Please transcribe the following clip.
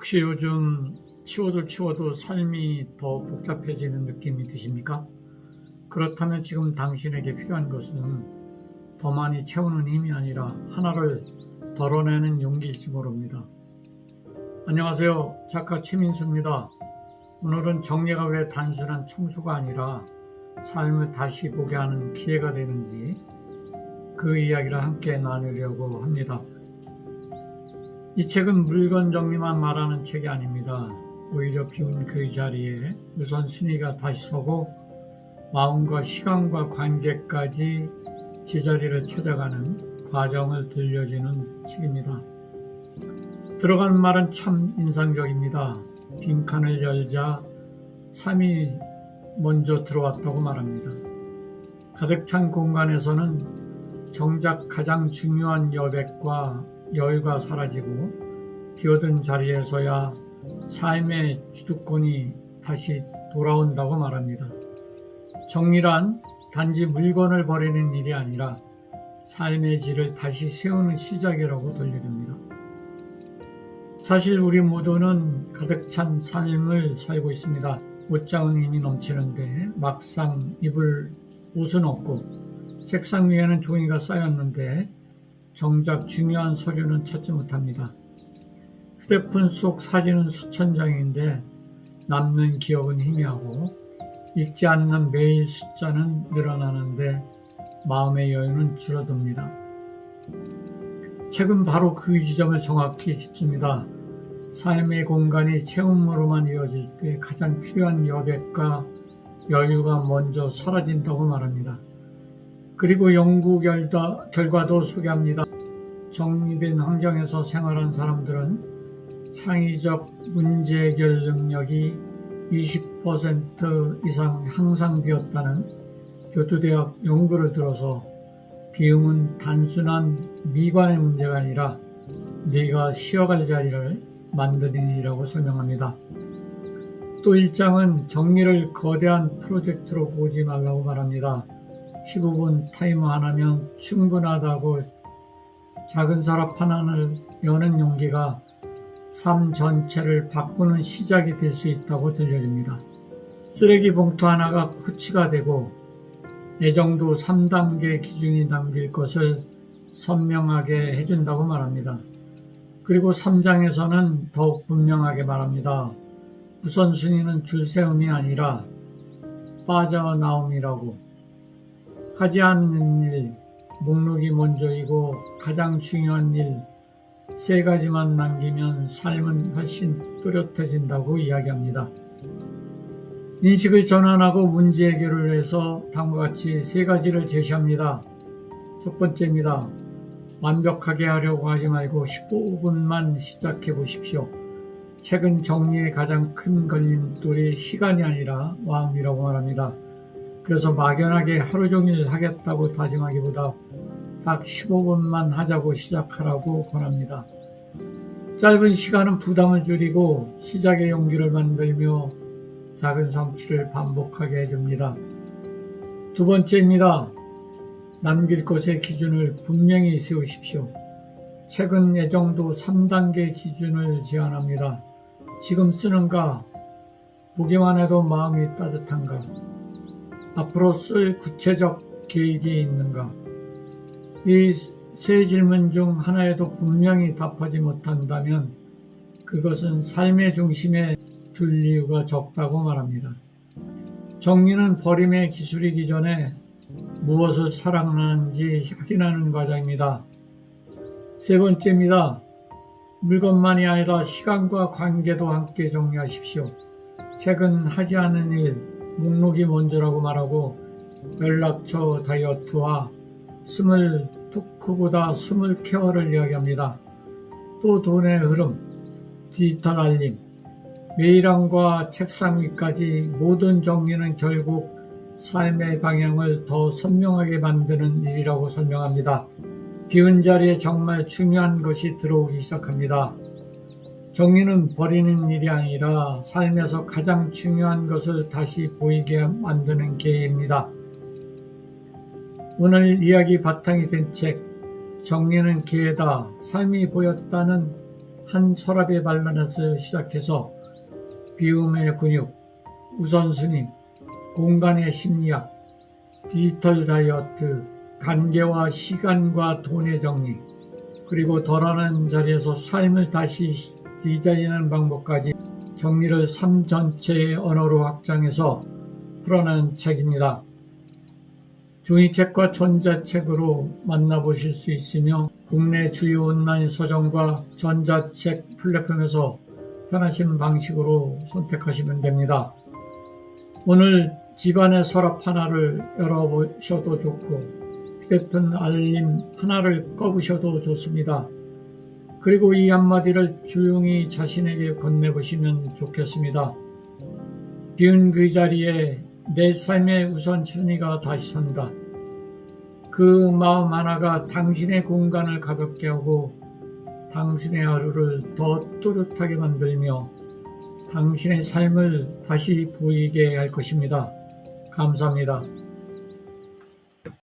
혹시 요즘 치워도 삶이 더 복잡해지는 느낌이 드십니까? 그렇다면 지금 당신에게 필요한 것은 더 많이 채우는 힘이 아니라 하나를 덜어내는 용기일지 모릅니다. 안녕하세요. 작가 최민수입니다. 오늘은 정리가 왜 단순한 청소가 아니라 삶을 다시 보게 하는 기회가 되는지 그 이야기를 함께 나누려고 합니다. 이 책은 물건 정리만 말하는 책이 아닙니다. 오히려 비운 그 자리에 우선순위가 다시 서고 마음과 시간과 관계까지 제자리를 찾아가는 과정을 들려주는 책입니다. 들어간 말은 참 인상적입니다. 빈칸을 열자 삶이 먼저 들어왔다고 말합니다. 가득 찬 공간에서는 정작 가장 중요한 여백과 여유가 사라지고 비어든 자리에서야 삶의 주도권이 다시 돌아온다고 말합니다. 정리란 단지 물건을 버리는 일이 아니라 삶의 질을 다시 세우는 시작이라고 돌려줍니다. 사실 우리 모두는 가득 찬 삶을 살고 있습니다. 옷장은 이미 넘치는데 막상 입을 옷은 없고 책상 위에는 종이가 쌓였는데 정작 중요한 서류는 찾지 못합니다. 휴대폰 속 사진은 수천 장인데 남는 기억은 희미하고 읽지 않는 매일 숫자는 늘어나는데 마음의 여유는 줄어듭니다. 책은 바로 그 지점을 정확히 짚습니다. 삶의 공간이 채움으로만 이어질 때 가장 필요한 여백과 여유가 먼저 사라진다고 말합니다. 그리고 연구 결과도 소개합니다. 정리된 환경에서 생활한 사람들은 창의적 문제 해결 능력이 20% 이상 향상되었다는 교토대학 연구를 들어서 비움은 단순한 미관의 문제가 아니라 네가 쉬어갈 자리를 만드는 일이라고 설명합니다. 또 1장은 정리를 거대한 프로젝트로 보지 말라고 말합니다. 15분 타이머 하나면 충분하다고 작은 서랍 하나를 여는 용기가 삶 전체를 바꾸는 시작이 될 수 있다고 들려줍니다. 쓰레기 봉투 하나가 코치가 되고 애정도 3단계 기준이 담길 것을 선명하게 해준다고 말합니다. 그리고 3장에서는 더욱 분명하게 말합니다. 우선순위는 줄세움이 아니라 빠져나옴이라고. 하지 않는 일, 목록이 먼저이고 가장 중요한 일, 3가지만 남기면 삶은 훨씬 또렷해진다고 이야기합니다. 인식을 전환하고 문제 해결을 해서 다음과 같이 3가지를 제시합니다. 첫 번째입니다. 완벽하게 하려고 하지 말고 15분만 시작해 보십시오. 책은 정리의 가장 큰 걸림돌이 시간이 아니라 마음이라고 말합니다. 그래서 막연하게 하루 종일 하겠다고 다짐하기보다 딱 15분만 하자고 시작하라고 권합니다. 짧은 시간은 부담을 줄이고 시작의 용기를 만들며 작은 성취를 반복하게 해줍니다. 두 번째입니다. 남길 것의 기준을 분명히 세우십시오. 책은 애정도 3단계 기준을 제안합니다. 지금 쓰는가? 보기만 해도 마음이 따뜻한가? 앞으로 쓸 구체적 계획이 있는가? 이 3질문 중 하나에도 분명히 답하지 못한다면 그것은 삶의 중심에 둘 이유가 적다고 말합니다. 정리는 버림의 기술이기 전에 무엇을 사랑하는지 확인하는 과정입니다. 세 번째입니다. 물건만이 아니라 시간과 관계도 함께 정리하십시오. 책은 하지 않은 일, 목록이 먼저라고 말하고 연락처 다이어트와 스물 토크보다 스물 케어를 이야기합니다. 또 돈의 흐름, 디지털 알림, 메일함과 책상 위까지 모든 정리는 결국 삶의 방향을 더 선명하게 만드는 일이라고 설명합니다. 비운 자리에 정말 중요한 것이 들어오기 시작합니다. 정리는 버리는 일이 아니라 삶에서 가장 중요한 것을 다시 보이게 만드는 기회입니다. 오늘 이야기 바탕이 된 책, 정리는 기회다. 삶이 보였다는 한 서랍의 반란에서 시작해서 비움의 근육, 우선순위, 공간의 심리학, 디지털 다이어트, 관계와 시간과 돈의 정리, 그리고 덜어낸 자리에서 삶을 다시 디자인하는 방법까지 정리를 삶 전체의 언어로 확장해서 풀어낸 책입니다. 종이책과 전자책으로 만나보실 수 있으며 국내 주요 온라인 서점과 전자책 플랫폼에서 편하신 방식으로 선택하시면 됩니다. 오늘 집안의 서랍 하나를 열어보셔도 좋고 휴대폰 알림 하나를 꺼보셔도 좋습니다. 그리고 이 한마디를 조용히 자신에게 건네보시면 좋겠습니다. 비운 그 자리에 내 삶의 우선순위가 다시 선다. 그 마음 하나가 당신의 공간을 가볍게 하고 당신의 하루를 더 또렷하게 만들며 당신의 삶을 다시 보이게 할 것입니다. 감사합니다.